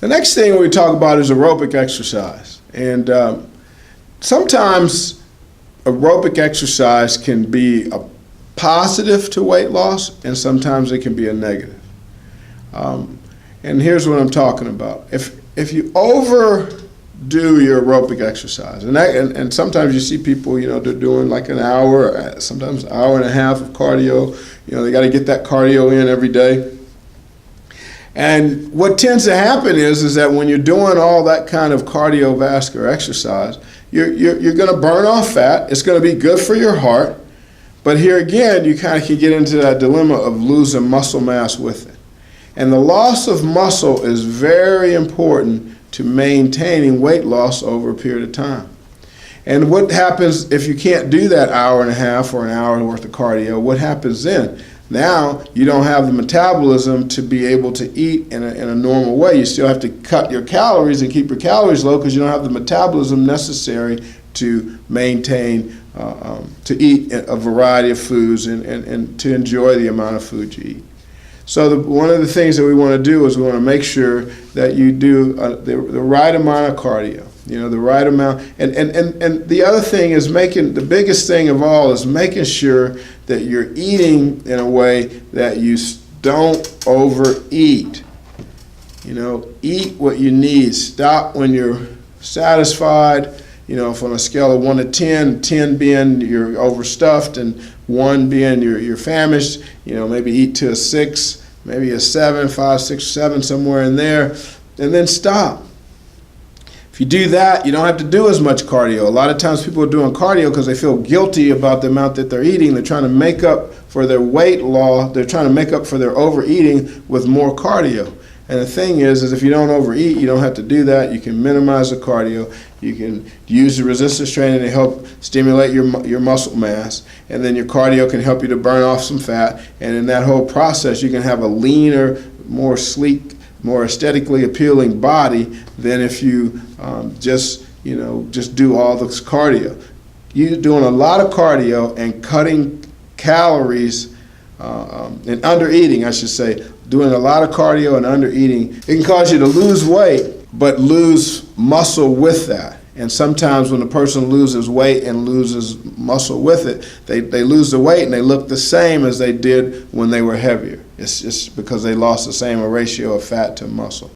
The next thing we talk about is aerobic exercise. And sometimes aerobic exercise can be a positive to weight loss, and sometimes it can be a negative. And here's what I'm talking about. If you overdo your aerobic exercise, and sometimes you see people, they're doing like an hour, sometimes an hour and a half of cardio. They got to get that cardio in every day. And what tends to happen is that when you're doing all that kind of cardiovascular exercise, you're going to burn off fat. It's going to be good for your heart. But here again, you kind of can get into that dilemma of losing muscle mass with it. And the loss of muscle is very important to maintaining weight loss over a period of time. And what happens if you can't do that hour and a half or an hour worth of cardio? What happens then? Now you don't have the metabolism to be able to eat in a normal way. You still have to cut your calories and keep your calories low because you don't have the metabolism necessary to maintain, to eat a variety of foods and to enjoy the amount of food you eat. So one of the things that we want to do is we want to make sure that you do the right amount of cardio, the right amount. And the other thing is the biggest thing of all is making sure that you're eating in a way that you don't overeat. Eat what you need. Stop when you're satisfied. If on a scale of 1 to 10, 10 being you're overstuffed and 1 being you're famished, maybe eat to a 6, maybe a 7, 5, 6, 7, somewhere in there, and then stop. If you do that, you don't have to do as much cardio. A lot of times people are doing cardio because they feel guilty about the amount that they're eating. They're trying to make up for their weight loss. They're trying to make up for their overeating with more cardio. And the thing is if you don't overeat, you don't have to do that. You can minimize the cardio. You can use the resistance training to help stimulate your muscle mass. And then your cardio can help you to burn off some fat. And in that whole process, you can have a leaner, more sleek, more aesthetically appealing body than if you just do all this cardio. You're doing a lot of cardio and cutting calories and under eating, I should say. Doing a lot of cardio and under eating, it can cause you to lose weight, but lose muscle with that. And sometimes when a person loses weight and loses muscle with it, they lose the weight and they look the same as they did when they were heavier. It's just because they lost the same ratio of fat to muscle.